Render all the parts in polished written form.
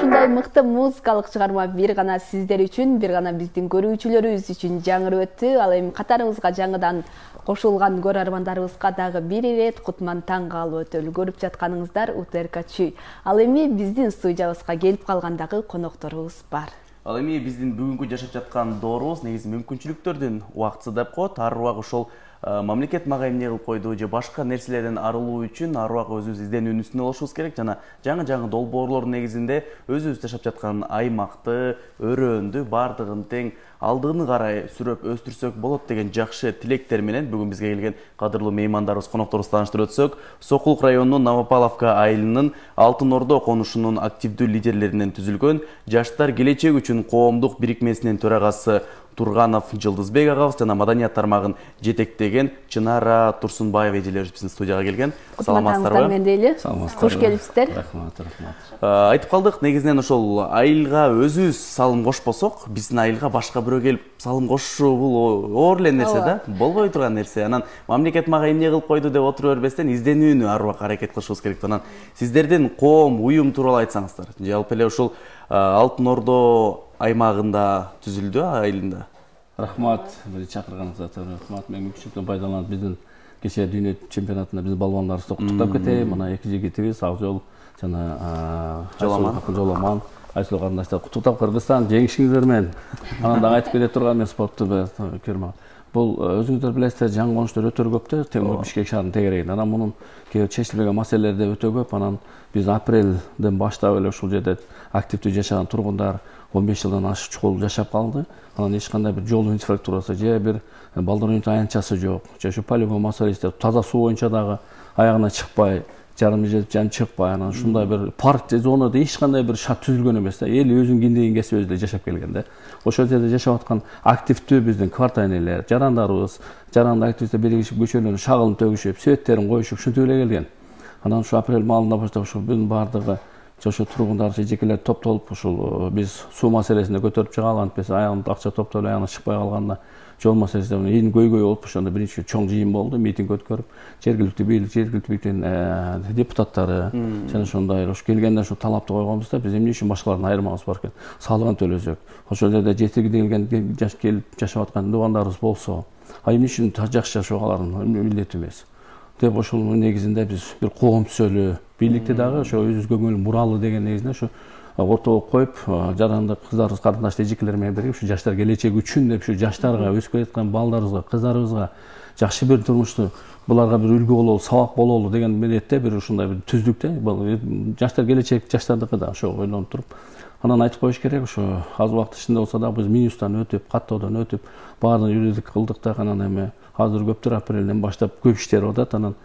ушундай мыкты музыкалык чыгарма бир гана сиздер үчүн, бир гана биздин көрүүчүлөрүбүз үчүн жаңырып өттү. Ал эми катарыбызга жаңыдан кошулган көрөрмандарыбызга дагы бир ирет кутман таң калып өтөлү. Көрүп жатканыңыздар УТРК-чүй. Ал эми биздин студиябызга келип калгандагы конокторубуз бар. Ал эми биздин бүгүнкү жашап жаткан доорубуз негизи мүмкүнчүлүктөрдүн убактысы деп коет. Ар убак ошол мамлекет мага эмне кылып койду же башка нерселерден арылуу үчүн ар убак өзүбүз изденүүнүн үстүндө болушубуз керек жана жаңы долбоорлор негизинде өзүбүз жашап жаткан аймакты, өрөөндү баардыгын тең алдыны карай сүрөп өстүрсөк болот деген жакшы тилектер менен бүгүн бизге келген кадырлуу меймандарыбыз, конокторубуз тааныштырып өтсөк, Сокулук районунун Новопавловка айылынын Алтын Ордо конушунун активдүү лидерлеринен түзүлгөн Жаштар келечек үчүн коомдук бирикмесинин төрагасы Турганов Жылдызбек агабыз жана маданият тармагын жетектеген Чынара Турсунбаева эжелерибиз биздин студияга келген. Саламатсыздарбы? Мен дейли. Куш келипсиздер. Рахмат. Айтып калдык, негизинен ошол айылга өзүбүз салым кошпосок, биздин айылга башка бирөө келип салым кошушу бул оор эле нерсе да, болбой турган нерсе. Анан мамлекет мага эмне кылып койду деп отура бербестен изденүүнү ар убак аракет кылышыбыз керек. Анан сиздердин коом, уюм тууралуу айтсаңыздар. Жалпы эле ушул Алтын Ордо аймагында түзүлдү айылында. Рахмат, чакырганыңызга рахмат. Мен мүмкүнчүлүктөн пайдаланып биздин кечээ дүйнө чемпионатында биздин балбандарыбызды куттуктап кетейин. Мына эки жигитибиз Акжол жана Жоламан Айсул карындаштар куттуктап Кыргызстан жеңишиңиздер менен. Анан дагы айтып кете турган мен спортту көрмө. Бул өзүңүздөр билесиздер, жаңы конуштар өтө көп да, Темир Бишкек шаарынын тегерегинде. Анан мунун кээ чечилбеген маселелери да өтө көп. Анан биз апрелден баштап эле ушул жерде активдүү жашаган тургундар 15 жылдан ашык чукул жашап калды. Анан эч кандай бир жол инфраструктурасы же бир балдар оюн аянтчасы жок. Же ушу полигон маселеси, таза суу боюнча дагы аягына чыкпай, жарым жетип жан чыкпай, анан ушундай бир парк же зонада эч кандай бир шарт түзүлгөн эмес да. Эл өзүнүн киндигин кесип өзү жашап келген да. Ошол жерде жашап аткан активдүү биздин квартайнелер, жарандарыбыз, жаранды активисттер биригишип көчөлөрүн шагылын төгүшүп, сөйттерин коюшуп, ушинтип эле келген. Анан ушу апрель маалында баштап ушул бүт баардыгы ошо тургундар жекелер топтолуп ушул биз суу маселесинде көтөрүп чыгалы, антпесе аягында акча топтолуп аягына чыкпай калганда жол маселесинде эн көйгөй болуп ошондо биринчи чоң жыйын болду, митинг өткөрүп, жергиликтүү бийлик, жергиликтүү бийликтин депутаттары жана ошондой ушу келгенде ушу талапты койгонбуз да, биз эмне үчүн башкалардан айырмабыз бар экен, салыгын төлөсөк, ошол жерде жетилген келип жашап аткан туугандарыбыз болсо, эмне үчүн жакшы жашоо алардын милдети эмес деп ошол негизинде биз бир коом түзөлү, бийликти дагы ошо өзүбүзгө көңүл буралы деген негизинде ушу ортого коюп, жарандык кыздарыбыз, карындаш эжекелер менен бирге ушу жаштар келечеги үчүн деп ушу жаштарга, өсүп келаткан балдарыбызга, кыздарыбызга жакшы бир турмушту буларга бир үлгү бололу, сабак бололу деген ниетте бир ушундай бир түздүк да. Жаштар келечек жаштардыкы да ошо ойлонуп туруп, анан айтып коюш керек, ошо аз убакыт ичинде болсо да биз минустан өтүп, каттоодон өтүп, баарын юридик кылдык да. Анан эми азыр көптөр апрелден баштап көп иштер атат. Анан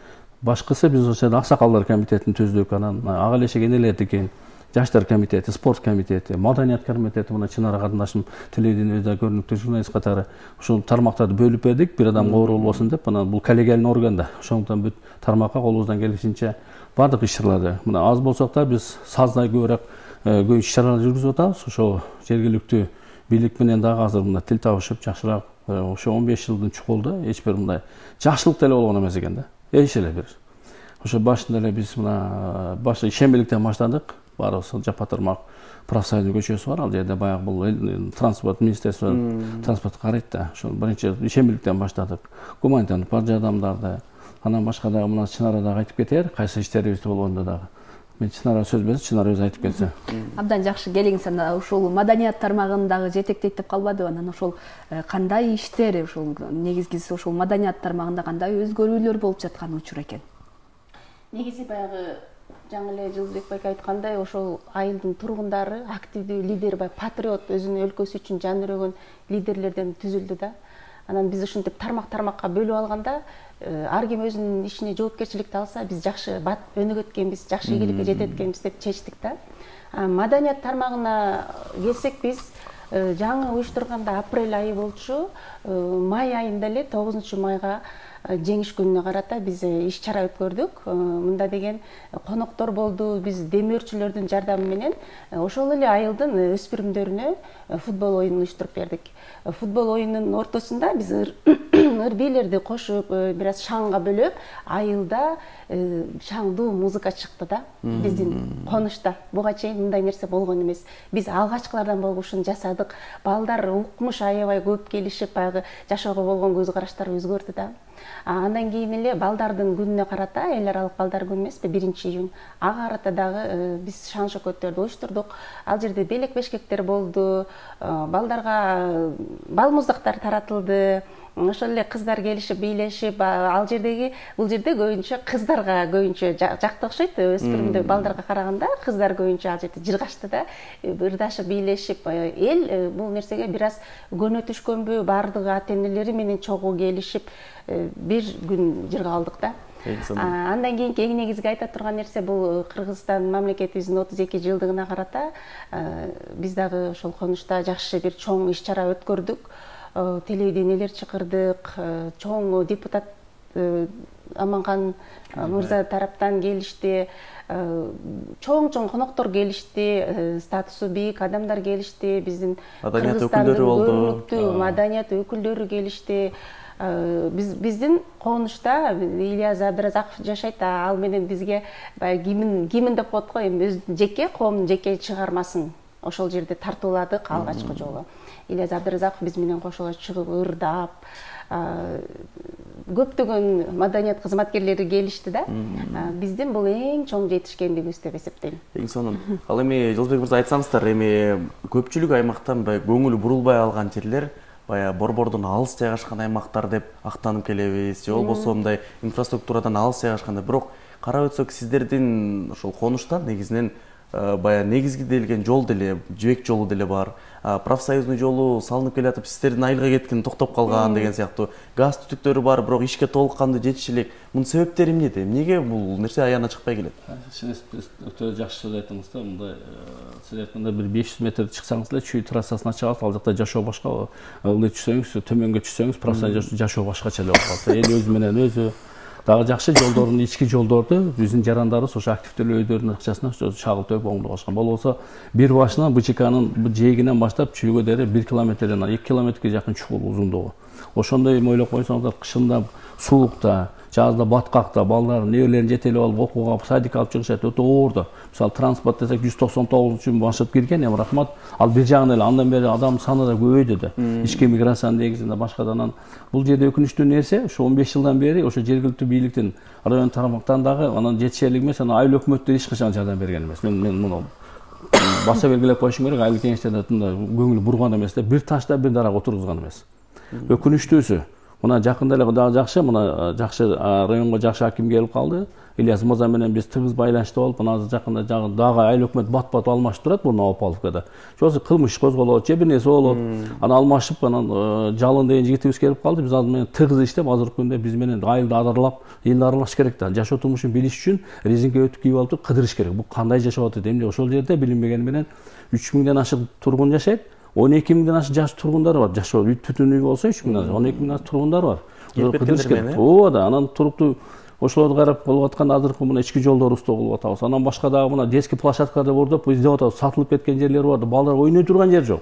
башкысы биз ошо аксакалдар комитетин түздүк. Анан ага эле энелердикин, жаштар комитети, спорт комитети, маданият комитети, мына Чынара карындашым телевидениеде көрүнүктүү журналист катары ушул тармактарды бөлүп бердик, бир адам оор болбосун деп. Анан бул коллегиальный орган да. Ошондуктан бүт тармакка колубуздан келишинче бардык иш-чараларды, мына аз болсок да биз саздай көбүрөөк көп иш-чаралар жүргүзүп атабыз. Ошо жергиликтүү бийлик менен дагы азыр мына тил табышып жакшыраак, ошо 15 жылдын чукулда эч бир мындай жакшылык деле болгон эмес экен да. Эч эле бир. Ошо башында эле биз мына башы ишембиликтен баштадык. Барыбыз Жапа тармак профсоюздун көчөсү бар, ал жерде баягы бул транспорт министерство транспорт карайт да. Ошо биринчи ишембиликтен баштадык. Гуманитардык жардамдарды, анан башка дагы мына Чынара дагы айтып кетер, кайсы иштерибизди болгондо дагы. Мен Чынара сөз берсем, Чынара өзү айтып кетсе. Абдан жакшы келиңиз. Анда ушул маданият тармагын дагы жетектейт деп калбадыбы? Анан ошол кандай иштер, ушул негизгиси ушул маданият тармагында кандай өзгөрүүлөр болуп жаткан учур экен? Негизи баягы жаңы эле Жылдызбек байке айткандай, ошол айылдын тургундары, активдүү лидер, патриот, өзүнүн өлкөсү үчүн жан өрөгөн лидерлерден түзүлдү да. Анан биз ушинтип тармакка бөлүп алганда, ар ким өзүнүн ишине жоопкерчиликти алса, биз жакшы өнүгөткенбиз, жакшы ийгиликке жететкенбиз деп чечтик да. Маданият тармагына келсек, биз жаңы уюштурганда апрель айы болчу, май айында эле 9-майга жеңиш күнүнө карата биз иш-чара өткөрдүк. Мында деген коноктор болду, биз демөөрчүлөрдүн жардамы менен ошол эле айылдын өспүрүмдөрүнө футбол оюнун уюштуруп бердик. Футбол оюнунун ортосунда биз ырбийлерди кошуп бир аз шаңга бөлөп айылда шаңдуу музыка чыкты да биздин конушта. Буга чейин мындай нерсе болгон эмес. Биз алгачкылардан болуп ушуну жасадык. Балдар укмуш аябай көп келишип, баягы жашоого болгон көз караштары өзгөрдү да. Андан кийин эле балдардын күнүнө карата, эл аралык балдар күнү эмеспи, 1-июнь. Ага карата дагы биз шаң шөкөттөрдү уюштурдук. Ал жерде белек бешкектер болду, балдарга бал муздактар таратылды. Ошол эле кыздар келишип бийлешип, ал жердеги бул жерде көбүнчө кыздарга көбүнчө жакты окшойт. Өспүрүмдөр балдарга караганда кыздар көбүнчө ал жерде жыргашты да, ырдашып бийлешип. Эл бул нерсеге бир аз көнө түшкөнбү, баардыгы ата-энелери менен чогуу келишип бир күн жырга алдык да. Андан кийинки эң негизги айта турган нерсе бул Кыргызстан мамлекетибиздин 32 жылдыгына карата биз дагы ошол конушта жакшы бир чоң иш-чара өткөрдүк. Телевидениелер чакырдык, чоң депутат Аманган мырза тараптан келишти, чоң коноктор келишти, статусу бийик адамдар келишти, биздин Кыргызстандын көрүнүктүү маданият өкүлдөрү келишти. Биздин конушта Ильяс Абдыразаков жашайт, ал менен бизге кимин деп коет го, эми өзүнүн жеке коомдун жеке чыгармасын ошол жерде тартууладык алгачкы жолу. Ильяс Абдыразаков биз менен кошула чыгып ырдап, көптөгөн маданият кызматкерлери келишти да. Биздин бул эң чоң жетишкендигибиз деп эсептейм. Эң сонун. Ал эми Жылдызбек мырза айтсаңыздар, эми көпчүлүк аймактан көңүлү бурулбай алган жерлер баягы борбордон алыс жайгашкан аймактар деп актанып келебиз, же болбосо мындай инфраструктурадан алыс жайгашканда. Бирок карап өтсөк, сиздердин ошол конуштан негизинен баягы негизгиделген жол деле, жибек жолу деле бар. Профсоюзный жолу салынып келатып, сиздердин айылга кеткен токтоп калган деген сыяктуу газ түтүктөрү бар, бирок ишке толук кандуу жетиши элек. Мунун себептери эмнеде? Эмнеге бул нерсе аягына чыкпай келет? Өтө жакшы сөз айттыңыз да. Мындай сиз айткандай бир 500 метр чыксаңыз эле Чүй трассасына чыгасыз, ал жакта жашоо башка. Ылдый түшсөңүз, төмөнгө түшсөңүз, профсоюз жашоо башкача эле болуп калат. Эл өзү менен өзү дагы жакшы жолдордун, ички жолдорду биздин жарандарыбыз ошо активдүү өйдөрдүн акчасына чагылып төп оңдогошкон. Болбосо бир башынан БЧКнын жээгинен баштап Чүйгө дери 1 километрден 2 километрге жакын чукул узундугу. Ошондой эми ойлоп койсоңуздар, кышында суулукта, жазда баткакта балдар неберелерин жетелеп алып окууга, садикка алып чыгышат, өтө оор да. Мисалы транспорт десек 199 үчүн башып кирген, эми рахмат. Ал бир жагынан эле андан бери адам саны да көбөйдү да. Ички миграциянын негизинде башкадан бул жерде өкүнүчтүү нерсе, ошо 15 жылдан бери ошо жергиликтүү бийликтин район тармактан дагы анан жетишерлик эмес, анан айыл өкмөттөр эч качан жардам берген эмес. Мен муну баса белгилеп коюшум керек, айыл кеңештерде көңүл бурган эмес да, бир ташта бир дарак отургузган эмес. Өкүнүчтүүсү, мына жакында эле дагы жакшы, мына жакшы районго жакшы аким келип калды. Ильяс мырза менен биз тыгыз байланышта болуп, мына жакында дагы айыл өкмөт бат-бат алмашып турат муну Опаловкада. Жосу кылмыш козголот, же бир нерсе болот. Анан алмашып, анан Жалын деген жигитибиз келип калды. Биз ал менен тыгыз иштеп, азыркы күндө биз менен айылды аралап, элди аралаш керек да. Жашоо турмушун билиш үчүн резинке өтүк кийип алып кыдырыш керек. Бул кандай жашап атат? Эмне ошол жерде билинбегени менен 3000ден ашык тургун жашайт. 12.000ден ашык жаш тургундар бар. Жашоо түтүн үй болсо 3000ден 12.000 ашык тургундар бар. Кыдырыш керек. Ооба, анан туруктуу ошолорду карап болуп аткан азыркы мына ички жолдорубузду кылып атабыз. Анан башка дагы мына детский площадкада бордоп издеп атабыз. Сатылып кеткен жерлер бар, балдар ойной турган жер жок.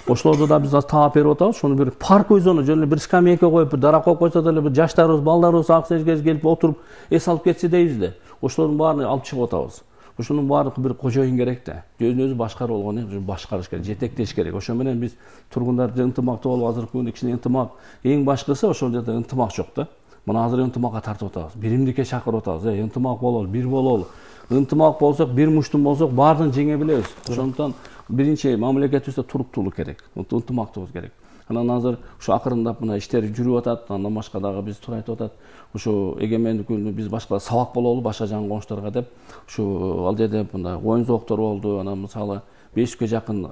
Ошолорду да биз таап берип атабыз. Шуну бир парковый зона, жөн эле бир скамейка коюп, бир дарак коюп койсо деле бир жаштарыбыз, балдарыбыз аксыз келип отуруп эс алып кетсе дейбиз да. Ошолордун баарын алып чыгып атабыз. Ошонун баары бир кожоюн керек да. Өзүн-өзү башкарып болгон, башкарыш керек, жетектеш керек. Ошо менен биз тургундарды ынтымактуу болуп, азыркы күндө кичине ынтымак, эң башкысы ошол жерде ынтымак жок да. Мына азыр ынтымакка тартып атабыз. Биримдикке чакырып атабыз. Ынтымак бололу, бир бололу. Ынтымак болсок, бир муштум болсок, баарын жеңе билебиз. Ошондуктан биринчи мамлекетибизде туруктуулук керек, ынтымактуулук керек. Анан азыр ушу акырындап мына иштер жүрүп атат, андан башка дагы биз туура айтып атат. Ушу эгемендик күнү биз башка сабак бололу башка жан коңшторго деп, ушу ал жерде мындай оюн зооктор болду. Анан мисалы 500ге жакын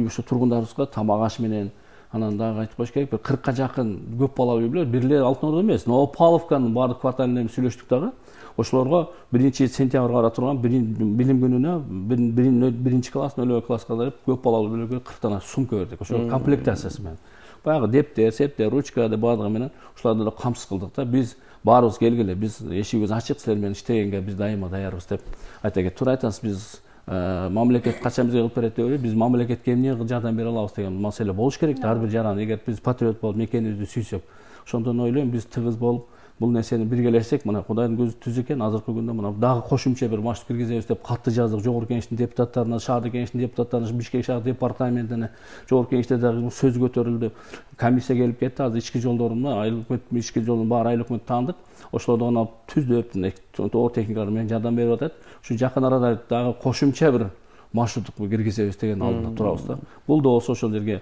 ушу тургундарыбызга тамак аш менен, анан дагы айтып коюш керек, бир 40ка жакын көп балалуу үй-бүлө, бир эле Алтын Орда эмес, Опаловканын баардык кварталында сүйлөштүк дагы. Ошолорго 1-сентябрга карата турган билим күнүнө 1-чи класс, 0 класска деп көп балалуу үй-бүлөгө 40тан сумка бердик. Ошо комплектациясы менен. Баягы дептер, септер, ручка деп баардыгы менен ушуларды да камсыз кылдык да. Биз баарыбыз келгиле, биз эшигибиз ачык, силер менен иштегенге биз дайыма даярбыз деп айта кетти. Туура айтасыз, биз мамлекет качан бизге кылып берет деп ойлойм. Биз мамлекетке эмне жардам бере алабыз деген маселе болуш керек да. Ар бир жаран, эгер биз патриот болуп, мекенибизди сүйсөк, Ошондон ойлойм биз тыгыз болуп бул нерсени биргелешсек, мына Кудайдын көзү түз экен, азыркы күндө мына дагы кошумча бир маршрут киргизебиз деп катты жаздык. Жогорку Кеңештин депутаттарына, шаардык Кеңештин депутаттарына, Бишкек шаар департаментине, Жогорку Кеңеште дагы сөз көтөрүлдү. Комиссия келип кетти. Азыр ички жолдорунда айыл өкмөт, ички жолдун баары айыл өкмөт таандык. Ошолордон алып түздүп, оор техникалар менен жардам берип атат. Ушу жакын арада дагы кошумча бир маршруттук киргизебиз деген алдында турабыз да. Бул да болсо ошол жерге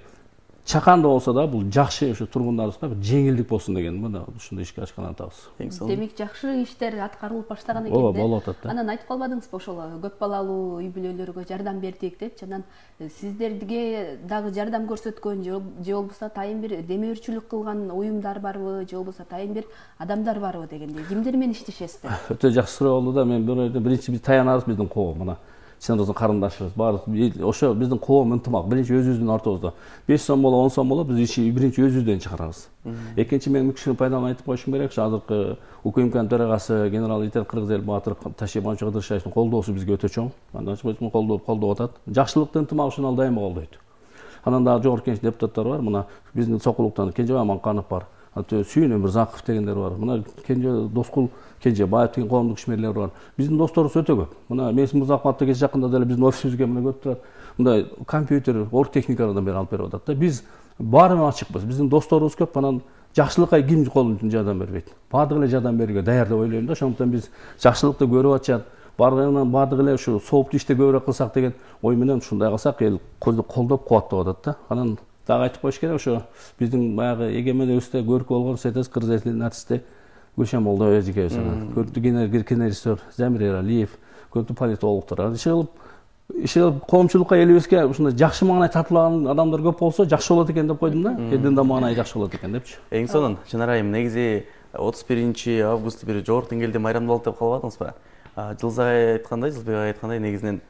чакан да болсо да бул жакшы ушу тургундарыбызга бир жеңилдик болсун деген мына ушундай ишке ачкан атабыз. Демек жакшы иштер аткарылып баштаган экен да. Ооба, болуп атат да. Анан айтып калбадыңызбы ошол көп балалуу үй бүлөлөргө жардам бердик деп, анан сиздерге дагы жардам көрсөткөн же болбосо атайын бир демөөрчүлүк кылган уюмдар барбы, же болбосо атайын бир адамдар барбы дегендей. Кимдер менен иштешесиздер? Өтө жакшы суроо болду да. Мен биринчи биз таянабыз биздин коом мына. Чындыгы карындашыбыз бар. Ошо биздин коом ынтымак. Биринчи өзүбүздүн ортобузда 5 сом боло, 10 сом боло, биз иши биринчи өзүбүздөн чыгарабыз. Экинчи мен мүмкүнчүлүк пайдаланып айтып коюшум керек. Азыркы УКМКнын төрагасы генерал-лейтенант Кыргызел Баатыр Ташибанович Кыдыршаевдин колдоосу бизге өтө чоң. Андан колдоп атат. Жакшылыкты ынтымак ушуну ал дайыма колдойт. Анан дагы Жогорку Кеңеш депутаттары бар. Мына биздин Сокулуктан Кенжебай Аманканов бар. Сүйүн Өмүрзаков дегендер бар. Мына Доскул Кенжебаев деген коомдук ишмерлер бар. Биздин досторубуз өтө көп. Мына Месим Мырзахматов кече жакында деле биздин офисибизге мына келип турат. Мындай компьютер, ор техникалардан бери алып берип атат да. Биз баарына ачыкпыз. Биздин досторубуз көп. Анан жакшылыкка ким колунан жардам бербейт. Баардыгы эле жардам берүүгө даяр деп ойлойм да. Ошондуктан биз жакшылыкты көрүп атышат. Баардыгы эле ушу сооптуу иште көбүрөөк кылсак деген ой менен ушундай кылсак эл колдоп кубаттап атат да. Анан дагы айтып коюш керек, ошо биздин баягы эгемендигибизде көркү болгон СТС Кыргыз элинин артисти Гүлшен Молдоэжикебиз, көркү кинорежиссер Замир Эралиев, көркү политологдор. Иши кылып коомчулукка элибизге ушундай жакшы маанай тартылаган адамдар көп болсо жакшы болот экен деп койдум да. Элдин да маанайы жакшы болот экен депчи. Эң сонун Чынар айым, негизи 31 август бир жогорку деңгээлде майрамдалат деп калбадыңызбы? Жылзай айткандай, Жылбек айткандай, негизинен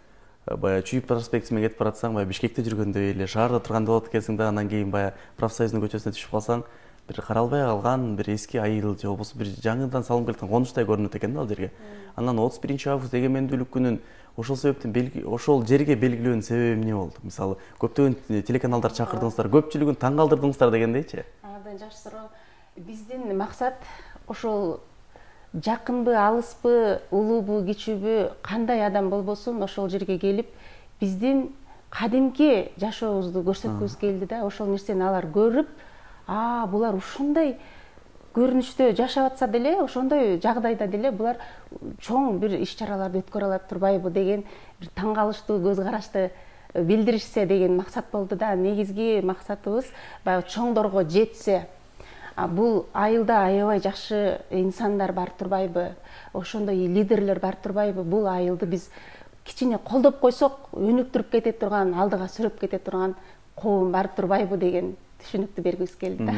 баягы Чүйүп проспектиси менен кетип баратсаң, баягы Бишкекте жүргөндөй эле, шаарда тургандай болот экенсиң да, андан кийин баягы Профсоюздун көчөсүнө түшүп калсаң, бир каралбай калган бир эски айыл же болбосо бир жаңыдан салынып келаткан конучтай көрүнөт экен да ал жерге. Анан 31 август эгемендүүлүк күнүн ошол себептен ошол жерге белгилөөнүн себеби эмне болду? Мисалы, көптөгөн телеканалдар чакырдыңыздар, көпчүлүгүн таң калтырдыңыздар дегендейчи. Абдан жакшы суроо. Биздин максат ошол жакынбы, алыспы, улуубу, кичүүбү, кандай адам болбосун ошол жерге келип, биздин кадимки жашообузду көрсөткүбүз келди да. Ошол нерсени алар көрүп, булар ушундай көрүнүштө жашап атса деле, ошондой жагдайда деле булар чоң бир иш-чараларды өткөрө алат турбайбы деген бир таң калыштуу көз карашты билдиришсе деген максат болду да. Негизги максатыбыз баягы чоңдорго жетсе, бул айылда аябай жакшы инсандар бар турбайбы, ошондой лидерлер бар турбайбы, бул айылды биз кичине колдоп койсок өнүктүрүп кете турган, алдыга сүрөп кете турган коом бар турбайбы деген түшүнүктү бергибиз келди да.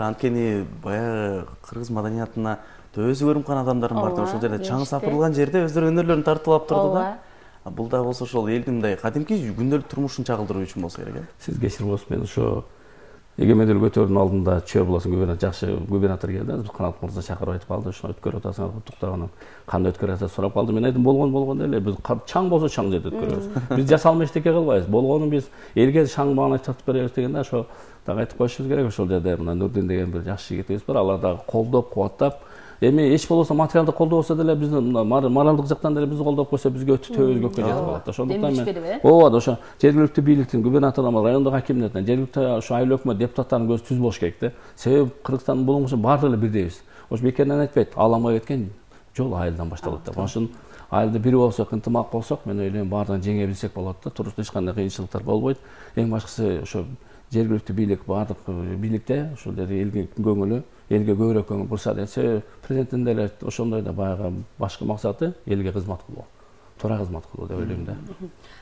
Анткени баягы кыргыз маданиятына өзү көрүмкан адамдар бар, ошол жерде чаңы сапырылган жерде өздөрү өнөрлөрүн тартуулап турду да. Бул да болсо ошол элдин мындай кадимки күндөлүк турмушун чагылдыруу үчүн болсо керек. Сиз кечирңиз, мен ошо эгемендүүлүк өтөөрүнүн алдында Чөбү буласынын жакшы губернатор келди. Биз Канат мырза чакырып айтып калды, ушуну өткөрүп атасыңар, куттуктаганын кандай өткөрүп атасыз сурап калды. Мен айттым, болгон эле, биз чаң болсо чаң жерде өткөрөбүз. Биз жасалма эчтеке кылбайбыз. Болгонун биз элге чаң маанай тартып беребиз деген да. Ошо дагы айтып коюшубуз керек. Ошол жерде мына Нурдин деген бир жакшы жигитибиз бар. Алар дагы колдоп, кубаттап, эми эч болбосо материалдык колдоо болсо деле биздин моралдык жактан деле бизди колдоп койсо бизге өтө төбөбүз көккө жетип калат. Ошондуктан мен ооба ошо жергиликтүү бийликтин, губернатордон, райондук акимдерден, жергиликтүү ошо айыл өкмөт депутаттарынын көзү түз болуш керек да. Себеби Кыргызстандын булуңусу баардыгы эле бирдейбиз. Ошо бекеринен айтпайт, ааламга кеткен жол айылдан башталат деп. Ошон айылда бири болсок, ынтымак болсок, мен ойлойм баардыгын жеңе билсек болот да. Турмушта эч кандай кыйынчылыктар болбойт. Эң башкысы ошо жергиликтүү бийлик, баардык бийликте ошол жерде элге көңүлү, элге көбүрөөк көңүл бурса десе, президенттин деле ошондой да баягы башкы максаты элге кызмат кылуу, туура кызмат кылуу деп ойлойм да.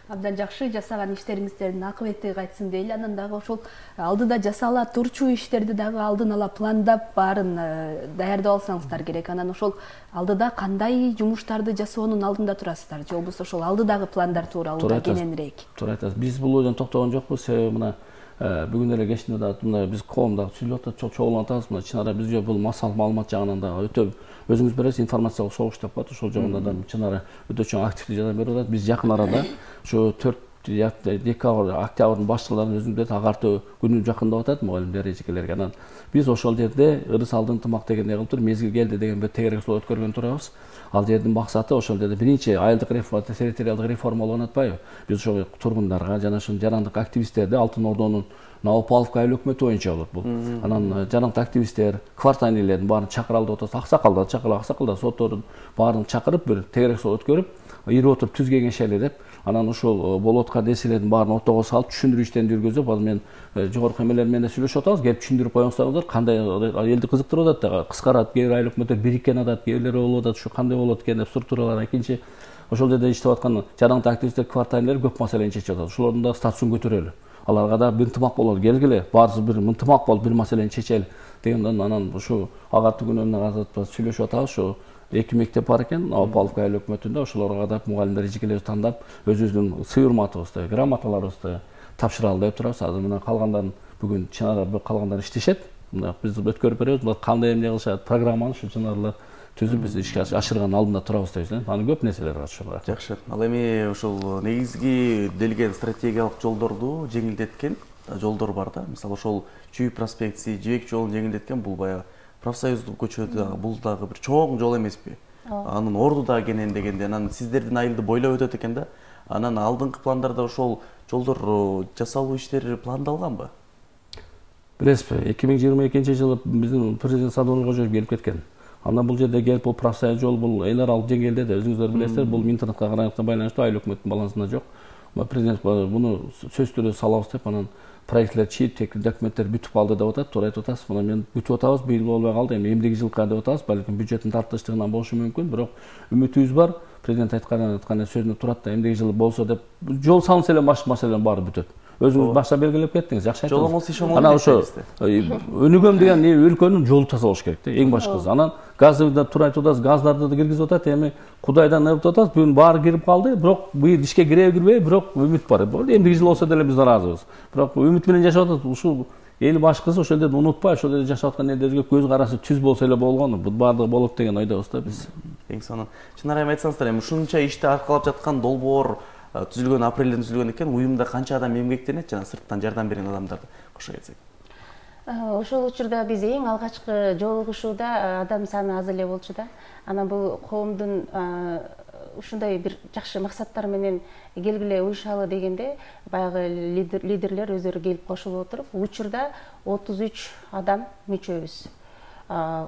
Абдан жакшы жасаган иштериңиздердин акыбети кайтсын дейли. Анан дагы ошол алдыда жасала турчу иштерди дагы алдын ала пландап баарын даярдап алсаңыздар керек. Анан ошол алдыда кандай жумуштарды жасоонун алдында турасыздар, же болбосо ошол алдыдагы пландар тууралуу кененирээк? Туура айтасыз. Биз бул ойдон токтогон жокпуз. Себеби мына бүгүн эле кечинде да мына биз коомдо сүйлөп атат, чогулуп атабыз. Мына чынара бизге бул маалымат жагынан да өтө өзүңүз билесиз, информациялык согуш деп коет. Ошол жагында да чынара өтө чоң активдүү жардам берип атат. Биз жакын арада ошо декабрь, октябрдын башталарынын өзүндө агартуу күнү жакындап атат мугалимдер эжекелерге. Анан биз ошол жерде ырыс алды ынтымак дегендей кылып туруп мезгил келди деген бир тегерек сот өткөргөн турабыз. Ал жердин максаты ошол жерде биринчи айылдык реформа, территориалдык реформаланып атпайбы? Биз ошол тургундарга жана ошол жарандык активисттерди Алтын Ордонун Новопавловка айыл өкмөтү боюнча болот бул. Анан жарандык активисттер, квартальныйлердин баарын чакыралды отурат, аксакалдар чакырып, аксакалдар соттордун баарын чакырып бир тегерек сот өткөрүп, ири отуруп түз кеңешели деп, анан ушул болуп аткан нерселердин баарын ортого салып, түшүндүрүү иштерин жүргүзүп, ал мен жогорку эмелер менен сүйлөшүп атабыз, келип түшүндүрүп коюңуздар, кандай элди кызыктырып атат да, кыскарат, кээ бир айыл өкмөттөр бириккен атат, кээ бирлери болуп атат, ушу кандай болот экен деп структуралар. Экинчи, ошол жерде иштеп аткан жарандык активисттер, квартальныйлар көп маселени чечип атат. Ошолордун да статусун көтөрөлү. Аларга да бир ынтымак бололу, келгиле, баарыбыз бир ынтымак болуп бир маселени чечели дегенден анан ушу агартуу күнүнөн сүйлөшүп атабыз. Ушу 2 мектеп бар экен, Новопавловка айыл өкмөтүндө, ошолорго да мугалимдер эжекелерибизди тандап, өзүбүздүн сыйырматыбызды, грамоталарыбызды тапшыралы деп турабыз. Азыр мына калгандарын бүгүн чынара калгандары иштешет. Мына биз өткөрүп беребиз, булар кандай эмне кылышат, программаны ушу чынарлар түзүп биз ишке ашырганын алдында турабыз дейбиз. Аны көп нерселер бар ошолго. Жакшы. Ал эми ошол негизги делген стратегиялык жолдорду жеңилдеткен жолдор бар да. Мисалы ошол Чүй проспектиси, Жибек жолун жеңилдеткен бул баягы профсоюздук көчөдө бул дагы бир чоң жол эмеспи? Анын орду да кенен дегенде, анан сиздердин айылды бойлоп өтөт экен да. Анан алдыңкы пландарда ошол жолдор жасалуу иштери пландалганбы? Билесизби, 2022-жылы биздин президент Садыр Кожоев келип кеткен. Андан бул жерде келип бул профсоюз жол, бул эл аралык жеңилдеди. Өзүңүздөр билесиздер, бул интернетке караганда байланыштуу айыл өкмөттүн балансында жок. Президент буну сөз түрү салабыз деп, анан проектлер чийип, техник документтер бүтүп алды деп атат, туура айтып атасыз. Мына мен бүтүп атабыз, быйыл болбой калды, эми эмдиги жылга деп атабыз. Балким бюджеттин тартылыштыгынан болушу мүмкүн, бирок үмүтүбүз бар. Президент айткан сөзүнө турат да, эмдиги жылы болсо деп, жол салынса эле маселенин баары бүтөт. Өзүңүз башта белгилеп кеттиңиз, жакшы айттыңыз. Жолуңуз ишомон. Анан ошо өнүгөм деген өлкөнүн жолу таза болуш керек да, эң башкысы. Анан газды да туура айтып атасыз, газдарды да киргизип атат. Эми Кудайдан өтүп атабыз, бүгүн баары кирип калды, бирок быйыл ишке киреби кирбейби, бирок үмүт бар. Эмдиги жыл болсо деле биз ыраазыбыз. Бирок үмүт менен жашап атат. Ушул эл башкысы ошол жерде унутпай, ошол жерде жашап аткан элдерге көз карасы түз болсо эле болгону. Бул баардыгы болот деген ойдобуз да биз. Эң сонун. Чынара эми айтсаңыздар, эми ушунча ишти аркалап жаткан долбоор түзүлгөн апрелден түзүлгөн экен, уюмда канча адам эмгектенет жана сырттан жардам берген адамдарды кошо кетсек? Ошол учурда биз эң алгачкы жолугушууда адам саны аз эле болчу да. Анан бул коомдун ушундай бир жакшы максаттар менен келгиле уюшалы дегенде баягы лидерлер өздөрү келип кошулуп отуруп, учурда 33 адам мүчөбүз.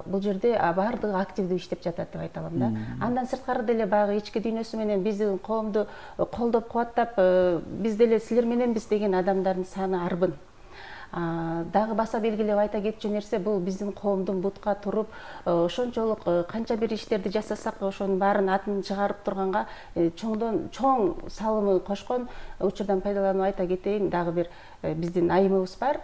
Бул жерде баардыгы активдүү иштеп жатат деп айта алам да. Андан сырткары деле баягы ички дүйнөсү менен биздин коомду колдоп кубаттап, биз деле силер мененбиз деген адамдардын саны арбын. Дагы баса белгилеп айта кетчү нерсе, бул биздин коомдун бутка туруп, ошончолук канча бир иштерди жасасак, ошонун баарын атын чыгарып турганга чоң салымы кошкон учурдан пайдаланып айта кетейин, дагы бир биздин айымыбыз бар,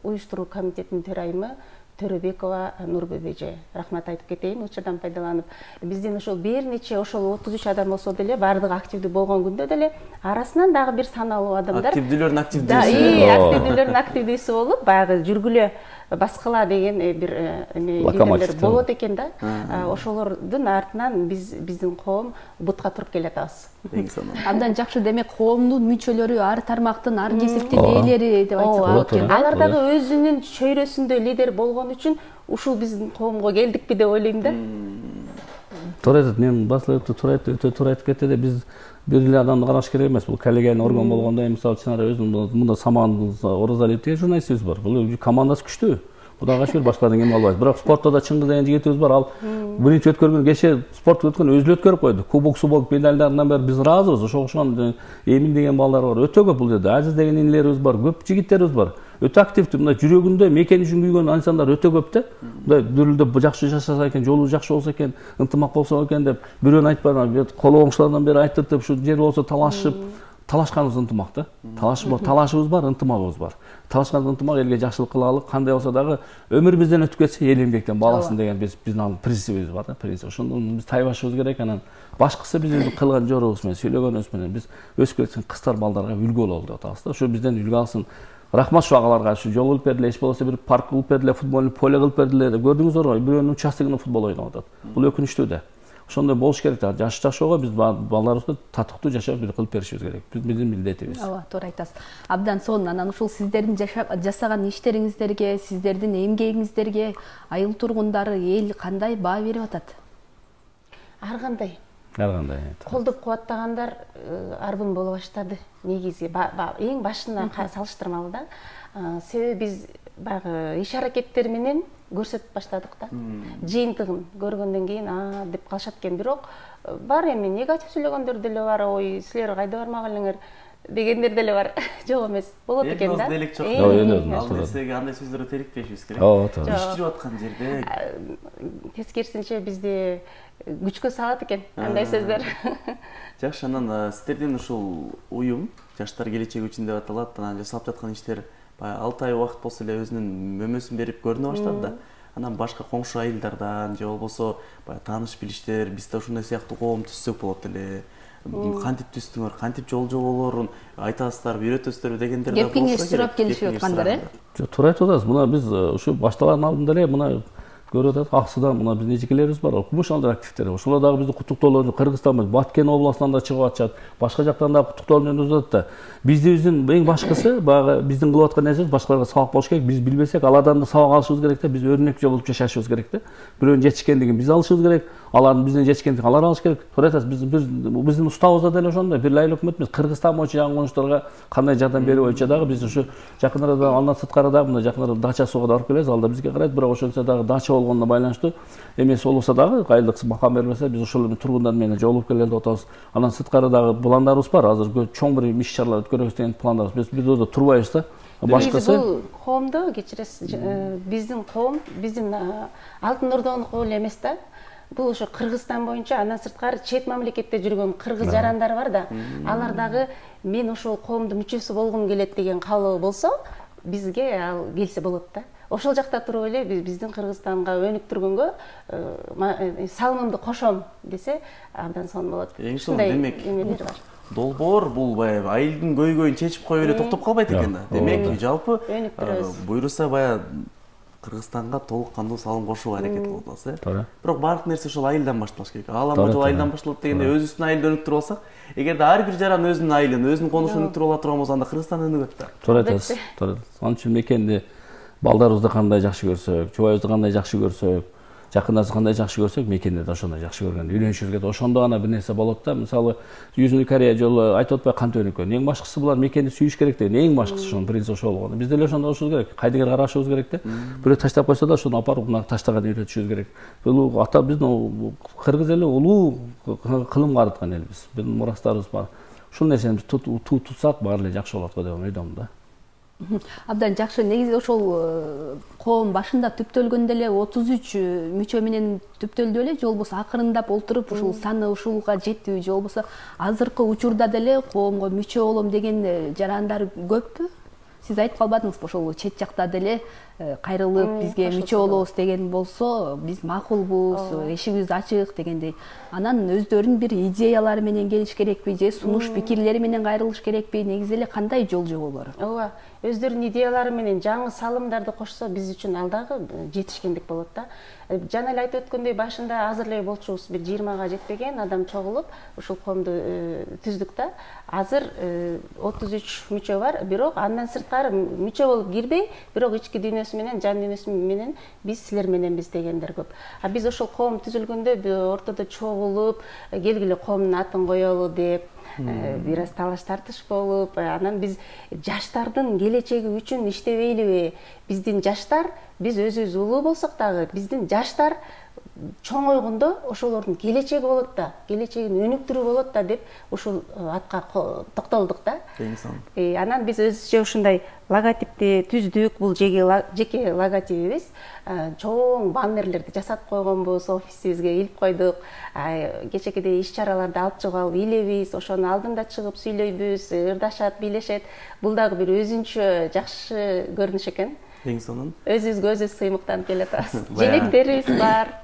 уюштуруу комитетинин төрайымы Төрөбекова Нурбүбү эже. Рахмат айтып кетейин, учурдан пайдаланып. Биздин ошол бир нече ошол 33 адам болсо деле, баардыгы активдүү болгон күндө деле арасынан дагы бир саналуу адамдар активдүүлөрдүн активдүүсү. Активдүүлөрдүн активдүүсү болуп, баягы жүргүлө баскыла деген бир лидерлер болот экен да. Ошолордун артынан биздин коом бутка туруп келатабыз. Абдан жакшы, демек коомдун мүчөлөрү ар тармактын, ар кесиптин ээлери деп айтсак болот. Алар дагы өзүнүн чөйрөсүндө лидер болгон үчүн ушул биздин коомго келдикпи деп ойлойм да. Туура айтат, мен басылып өтө туура айтып кетти да, биз бир эле адамды караш керек эмес. Бул коллегиальный орган болгондо, мисалы чынара өзүм мында Саман Оразалиев деген журналистибиз бар. Бул командасы күчтүү. Кудайга шүгүр, башкалардан кем албайбыз. Бирок спортто да Чыңгыз деген жигитибиз бар. Ал биринчи өткөргөн кеше спорт өткөн өзү өткөрүп койду. Кубок, субок, медальдарынан бери биз ыраазыбыз. Ошого окшогон Эмин деген балдар бар. Өтө көп бул жерде. Азиз деген инилерибиз бар. Көп жигиттерибиз бар. Өтө активдүү. Мына жүрөгүндө мекен үчүн күйгөн инсандар өтө көп да. Мындай дүрүлдө жакшы жашаса экен, жолу жакшы болсо экен, ынтымак болсо экен деп бирөөнү айтпаган, кол оңуштарынан бери айттыртып, ушу жер болсо талашып, талашканыбыз ынтымак да. Талашыбыз бар, ынтымагыбыз бар. Талашкан ынтымак элге жакшылык кылалы, кандай болсо дагы өмүр бизден өтүп кетсе эл эмгектен бааласын деген биздин принцибибиз бар да. Ошондон биз тайбашыбыз керек. Анан башкысы биздин кылган жорубуз менен, сүйлөгөнүбүз менен биз өсүп кеткен кыздар балдарга үлгү бололу деп атабыз да. Ушу бизден үлгү алсын. Рахмат ушу агаларга, ушу жол кылып бердилер, эч болбосо бир парк кылып бердилер, футбольный поле кылып бердилер. Көрдүңүздөр го, бирөөнүн участогунда футбол ойноп атат. Бул өкүнүчтүү да. ошондой болуш керек да. Жашоого биз балдарыбызга татыктуу жашоо кылып беришибиз керек. Биздин милдетибиз. Ооба, туура айтасыз. Абдан сонун. Анан ушул сиздердин жасаган иштериңиздерге, сиздердин эмгегиңиздерге айыл тургундары, эл кандай баа берип атат? Ар кандай. Колдоп кубаттагандар арбын боло баштады. Негизи эң башына салыштырмалуу да. Себеби биз баягы иш аракеттер менен көрсөтүп баштадык да. Жыйынтыгын көргөндөн кийин деп калышат экен. Бирок бар эми негатив сүйлөгөндөр деле бар. Ой, силер кайда бармак элеңер дегендер деле бар. Жок эмес. Болот экен да. Ал нерсеге андай сөздөрдү терикпешибиз керек. Ооба, туура. Иш жүрүп аткан жерде тескерисинче бизди күчкө салат экен андай сөздөр. Жакшы, анан сиздердин ушул уюм Жаштар келечеги үчүн деп аталат. Анан жасалып жаткан иштер 6 ай убакыт болсо эле өзүнүн мөмөсүн берип көрүнө баштады да. Анан башка коңшу айылдардан же болбосо тааныш билиштер бизде ушундай сыяктуу коом түзсөк болот эле. Кантип түздүңөр, кантип жол жоболорун айтасыздарбы, үйрөтөсүздөрбү дегендер да кеңеш сурап келишип аткандар, Жок, туура айтып атасыз. Мына биз ушу башталган алдында эле мына көрүп атат, Аксыда мына биздин эжекелерибиз бар, ошолор активдер. Ошолор дагы бизди куттуктоолорду Кыргызстан, Баткен областынан да чыгып атышат, башка жактан да куттуктоолорду өткөзүп атат да. Биздин эң башкысы баягы биздин кылып аткан нерсебиз башкаларга сабак болуш керек. Биз билбесек, алардан да сабак алышыбыз керек да. Биз өрнөкчө болуп жашашыбыз керек да. Бирөөнүн жетишкендигин биз алышыбыз керек, алардын бизден жетишкендигин алар алыш керек. Туура айтасыз, биздин устабыбызда деле ошондой. Бир айыл өкмөт эмес, Кыргызстан боюнча жаңы конуштарга кандай жардам берүү боюнча дагы биз ушу жакын арада андан сырткары дагы мына жакын арада дача сууга да барып келебиз. Ал да бизге карайт, бирок ошончо дагы дача болгонуна байланыштуу эмеси болбосо дагы айылдык макам берилбесе биз ошол тургундар менен жолугуп келели деп атабыз. Андан сырткары дагы пландарыбыз бар. Азыр чоң бир иш чаралар өткөрөбүз деген пландарыбыз. Биз ордо турбайбыз да. Башкасы бул коомдо кечиресиз, биздин коом, биздин Алтын Ордонуку эле эмес да. Бул ошо Кыргызстан боюнча андан сырткары чет мамлекетте жүргөн кыргыз жарандар бар да. Алар дагы мен ошол коомдун мүчөсү болгум келет деген каалоо болсо, бизге ал келсе болот да. Ошол жакта туруп эле биздин Кыргызстанга өнүктүргөнгө салымымды кошом десе абдан сонун болот. Ушундай демек долбоор бул баягы айылдын көйгөйүн чечип коюп эле токтоп калбайт экен да. Демек жалпы буйруса баягы Кыргызстанга толук кандуу салым кошууга аракет кылып атабыз, Бирок баардык нерсе ошол айылдан башталыш керек. Аалама жол айылдан башталат дегенде өзүбүздүн айылды өнүктүрүп алсак, эгерде ар бир жаран өзүнүн айылын, өзүнүн конушун өнүктүрүп ала турган болсо, анда Кыргызстан өнүгөт да. Туура айтасыз. Анын үчүн мекенди балдарыбызды кандай жакшы көрсөк, жубайыбызды кандай жакшы көрсөк, жакындарды кандай жакшы көрсөк, мекенди да ошондой жакшы көргөндө үйрөнүшүбүз керек. Ошондо гана бир нерсе болот да. Мисалы, Южный Корея жолу айтып атпайбы кантип өнүккөн. Эң башкысы булар мекенди сүйүш керек деген. Эң башкысы ошонун принципи ошол болгон. Биз деле ошондой болушубуз керек. Кайдыгер карашыбыз керек да. Бирөө таштап койсо да ошону апарып мына таштаганды үйрөтүшүбүз керек. Бул ата биздин кыргыз эли улуу кылым карыткан элбиз. Биздин мурастарыбыз бар. Ушул нерсени биз тутсак баары эле жакшы болот го деп ойлойм да. Абдан жакшы. Негизи ошол коом башында түптөлгөндө эле 33 мүчө менен түптөлдү эле, же болбосо акырындап олтуруп ушул саны ушулга жеттиби, же болбосо азыркы учурда деле коомго мүчө болом деген жарандар көппү? Сиз айтып калбадыңызбы, ошол чет жакта деле кайрылып бизге мүчө болобуз деген болсо, биз макулбуз, эшигибиз ачык дегендей. Анан өздөрүнүн бир идеялары менен келиш керекпи, же сунуш пикирлери менен кайрылыш керекпи? Негизи эле кандай жол жоболор? Ооба, өздөрүнүн идеялары менен жаңы салымдарды кошсо биз үчүн ал дагы жетишкендик болот да. Жана эле айтып өткөндөй, башында азыр эле болчубуз, бир 20га жетпеген адам чогулуп ушул коомду түздүк да. Азыр 33 мүчө бар, бирок андан сырткары мүчө болуп кирбей, бирок ички дүйнөсү менен, жан дүйнөсү менен биз силер мененбиз дегендер көп. Биз ошол коом түзүлгөндө ортодо чогулуп, келгиле коомдун атын коелу деп бир аз талаш тартыш болуп, анан биз жаштардын келечеги үчүн иштебейлиби? Биздин жаштар, биз өзүбүз улуу болсок дагы, биздин жаштар чоңойгондо ошолордун келечеги болот да, келечегин өнүктүрүү болот да деп ушул атка токтолдук да. Анан биз өзүбүзчө ушундай логотипти түздүк. Бул жеке логотипибиз. Чоң баннерлерди жасап койгонбуз, офисибизге илип койдук. Кечекедей иш чараларды алып чыгып алып илебиз, ошонун алдында чыгып сүйлөйбүз, ырдашат, бийлешет. Бул дагы бир өзүнчө жакшы көрүнүш экен. Эң сонун. Өзүбүзгө өзүбүз сыймыктанып келатабыз. Желектерибиз бар.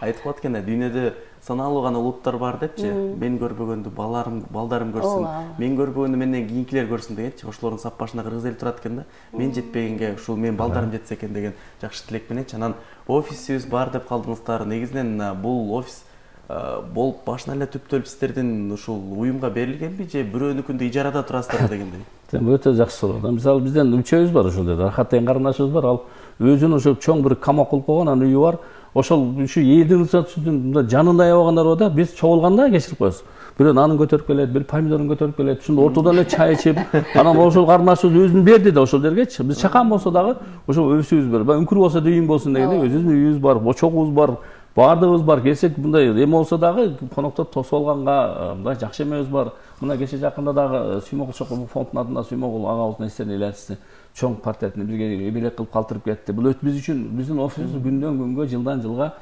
Айтып аткан дүйнөдө саналуу гана улуттар бар депчи, мен көрбөгөндү балдарым көрсүн, мен көрбөгөндү менден кийинкилер көрсүн дегенчи, ошолордун сап башында кыргыз эли турат экен да. Мен жетпегенге ушул мен балдарым жетсе экен деген жакшы тилек мененчи. Анан офисибиз бар деп калдыңыздар. Негизинен бул офис болуп башынан эле түптөлүп сиздердин ушул уюмга берилгенби же бирөөнүкүндө ижарада турасыздарбы дегендей? Өтө жакшы суроо. Мисалы бизден үчөөбүз бар ошол жерде. Рахат деген карындашыбыз бар. Ал өзүнүн ошо чоң бир камак кылып койгон, анын үйү бар. Ошол ушу элдин жанында аябагандар бар да, биз чогулганда кечирип коебуз. Бирөө нанын көтөрүп келет, бир помидорун көтөрүп келет. Ушунда ортодон эле чай ичип, анан ошол карындашыбыз өзүн берди да ошол жерге. Биз чакан болсо дагы ошол өбүсүбүз бар. Үңкүр болсо да үйүң болсун дегендей, өзүбүздүн үйүбүз бар, бочогубуз бар. Бардыгыбыз бар. Келсек мындай эме болсо дагы коноктор тосуп алганга мындай жакшы эмебиз бар. Мына кече жакында дагы Сүймөгүл Чокун фондунун атында Сүймөгүл агабыздын эстерине элятчысы чоң портретин бирге эбелек кылып калтырып кетти. Бул биз үчүн биздин офисибиз күндөн күнгө, жылдан жылга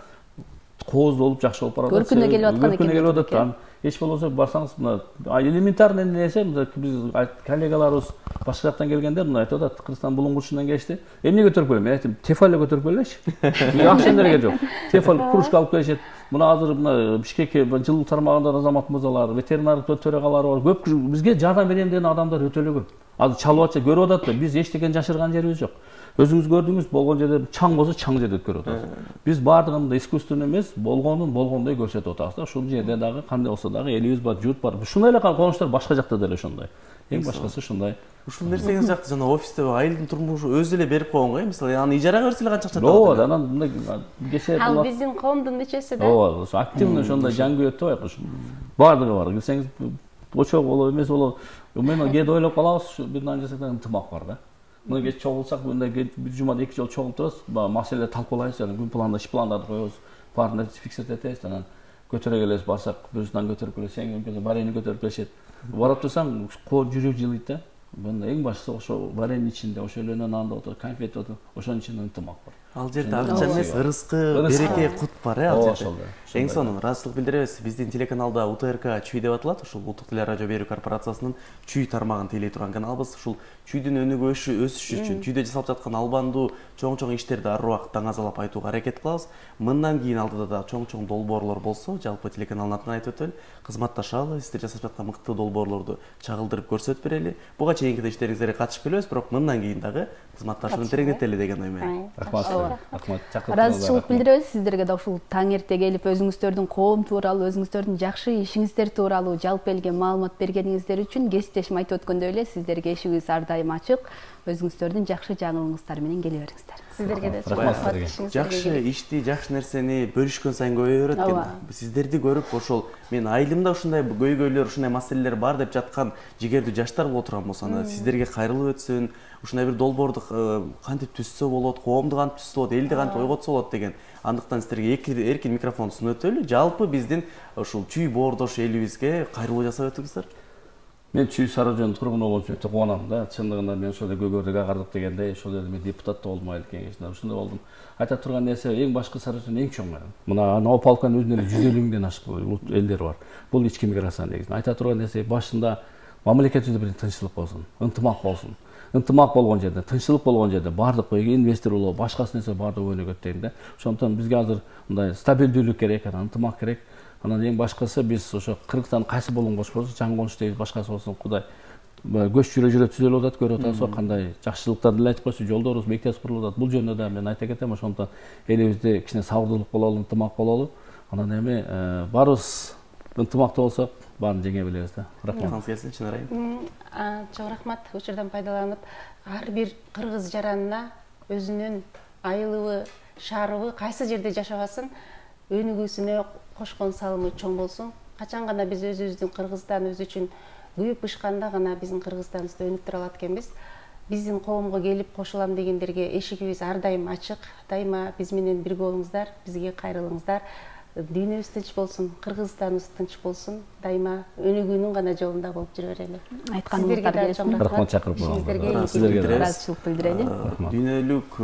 кооздолуп жакшы болуп барат. Көркүнө келип аткан экен. Көркүнө келип атат. Эч болбосо барсаңыз мына элементарный нерсе, биз коллегаларыбыз башка жактан келгендер мына айтып атат, Кыргызстан булуңгучунан келишти. Эмне көтөрүп келем? Мен айттым, тефаль көтөрүп келечи. Акча керек жок. Тефаль кружка алып келишет. Мына азыр мына Бишкекке жылуу тармагында азамат мырзалар, ветеринар төрагалары бар. Көп бизге жардам берем деген адамдар өтө эле көп. Азыр чалып атса көрүп атат да, биз эчтекен жашырган жерибиз жок. Өзүңүз көрдүңүз, болгон жерде чаң болсо чаң жерде көрүп атасыз. Биз баардыгын да искусственно эмес, болгонун болгондой көрсөтүп атабыз да. Ушул жерде дагы кандай болсо дагы элибиз бар, журт бар. Ушундай эле конуштар башка жакта деле ошондой. Эң башкасы ушундай. Ушул нерсеңиз жакты жана офисте айылдын турмушу өзү эле берип койгон го, мисалы аны ижарага берсе эле канча акча табат? Ооба, анан мындай кеше Ал биздин коомдун мүчөсү да. Ооба, ошо активный ошондой жаңгы өтүп атат ушу. Баардыгы бар. Келсеңиз очок болобу, эмес болобу. Мен кээде ойлоп калабыз, ушу бир нан жасакта ынтымак бар да. Мына кеч чогулсак, мындай бир жумада 2 жолу чогулуп турабыз, маселе талкуулайбыз, күн планда, иш пландарды коебуз, баарын фиксировать этебиз, анан көтөрө келебиз, барсак, бирөөсүнөн көтөрүп келебиз, эң варени көтөрүп келишет. Барып турсаң, жүрөк жылыйт да. Мында эң башкысы ошо варени ичинде, ошо эле нанда отуруп, конфет отуруп, ошонун ичинде ынтымак бар. Ал жерде акча эмес, ырыскы, береке, кут бар, ал жерде. Эң сонун ыраазычылык билдиребиз. Биздин телеканалда УТРК Чүй деп аталат, ушул Улуттук телерадио берүү корпорациясынын Чүй тармагын тейлей турган каналыбыз. Ушул чүйдүн өнүгүү өсүшү үчүн, чүйдө жасалып жаткан албандуу чоң-чоң иштерди ар убакыт даңазалап айтууга аракет кылабыз. Мындан кийин алдыда да чоң-чоң долбоорлор болсо, жалпы телеканалдын атынан айтып өтөлү, кызматташалы, сиздер жасап жаткан мыкты долбоорлорду чагылдырып көрсөтүп берели. Буга чейинки иштериңиздерге катышып келебиз, бирок мындан кийин дагы кызматташууну тереңдетели деген ой менен. Ыраазычылык билдиребиз сиздерге да ушул таң эрте келип өзүңүздөрдүн коом тууралуу, өзүңүздөрдүн жакшы ишиңиздер тууралуу жалпы элге маалымат бергениңиздер үчүн кесиптешим айтып өткөндөй эле сиздерге эшигибиз ар дайым ачык. Өзүңүздөрдүн жакшы жаңылыгыңыздар менен келе бериңиздер. Сиздерге да рахмат. Жакшы ишти, жакшы нерсени бөлүшкөн сайын көбөйө берет экен. Сиздерди көрүп ошол мен айылымда ушундай көйгөйлөр, ушундай маселелер бар деп жаткан жигердүү жаштар боло турган болсо, аны сиздерге кайрылып өтсүн, ушундай бир долбоорду кантип түзсө болот, коомду кантип түзсө болот, элди кантип ойготсо болот деген. Андыктан сиздерге эркин микрофон сунуп өтөлү. Жалпы биздин ушул Чүй боордош элибизге кайрылуу жасап өтүңүздөр. Мен Чүй Сарыөзөн тургуну болуп өтө кубанам да. Чындыгында мен ошол жерде көгөрдүк агардык дегендей, ошол жерде мен депутат да болдум, айыл кеңешинде. Ушундай болдум. Айта турган нерсе эң башкы Сарыөзөн эң чоң. Мына Новополканын өзүнөн эле 150 миңден ашык элдер бар. Бул ички миграция негизинен. Айта турган нерсе башында мамлекетибизде бир тынччылык болсун, ынтымак болсун. Ынтымак болгон жерде, тынччылык болгон жерде бардык инвестор болобу, башкасы нерсе бардыгы өнүгөт дейм да. Ошондуктан бизге азыр мындай стабилдүүлүк керек, ынтымак керек. Анан эң башкысы биз ошо Кыргызстан кайсы болгон болсо, жаңы конуш дейбиз, башкасы болсун Кудай көч жүрө түзөлүп атат, көрүп атабыз, кандай жакшылыктарды эле айтып койсу, жолдорубуз, мектеп курулуп атат. Бул жөнүндө да мен айта кетем, ошондуктан элибизде кичине сабырдуулук бололу, ынтымак бололу. Анан эми баарыбыз ынтымактуу болсок, баарын жеңе билебиз да. Рахмат. Келсин, Чынар айым. Чоң рахмат. Учурдан пайдаланып, ар бир кыргыз жаранына өзүнүн айылыбы, шаарыбы кайсы жерде жашабасын өнүгүүсүнө кошкон салымы чоң болсун. Качан гана биз өзүбүздүн Кыргызстаныбыз үчүн күйүп бышканда гана биздин Кыргызстаныбызды өнүктүрө туралат экенбиз. Биздин коомго келип кошулам дегендерге эшигибиз ар дайым ачык. Дайыма биз менен бирге болуңуздар, бизге кайрылыңыздар. Дүйнөбүз тынч болсун, Кыргызстаныбыз тынч болсун. Дайыма өнүгүүнүн гана жолунда болуп жүрө берели. Айтканыңыздар келсин. Рахмат чакырып койгоңуздарга. Сиздерге ыраазычылык билдирели. Дүйнөлүк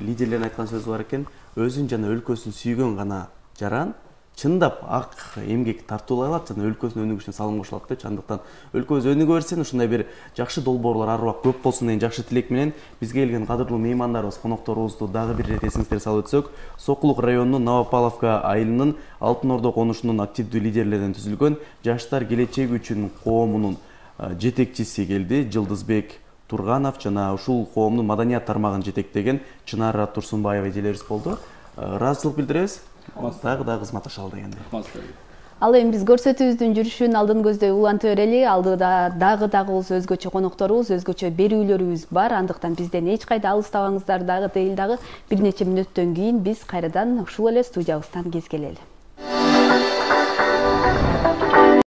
лидерлердин айткан сөзү бар экен. Өзүн жана өлкөсүн сүйгөн гана жаран чындап ак эмгек тартуулай алат жана өлкөсүнүн өнүгүшүнө салым кошо алат депчи. Андыктан өлкөбүз өнүгө берсин, ушундай бир жакшы долбоорлор ар убак көп болсун деген жакшы тилек менен бизге келген кадырлуу меймандарыбыз, конокторубузду дагы бир ирет эсиңиздерге салып өтсөк, Сокулук районунун Новопавловка айылынын Алтын Ордо конушунун активдүү лидерлеринен түзүлгөн Жаштар келечеги үчүн коомунун жетекчиси келди, Жылдызбек Турганов жана ушул коомдун маданият тармагын жетектеген Чынара Турсунбаева эжелерибиз болду. Ыраазычылык билдиребиз. Дагы кызматташалы дегенде. Ал эми биз көрсөтүүбүздүн жүрүшүн алдын көздөй улантып берели. Алдыда дагы болсо өзгөчө конокторубуз, өзгөчө берүүлөрүбүз бар. Андыктан бизден эч кайда алыстабаңыздар дагы бир нече мүнөттөн кийин биз кайрадан ушул эле студиябыздан кезгелели.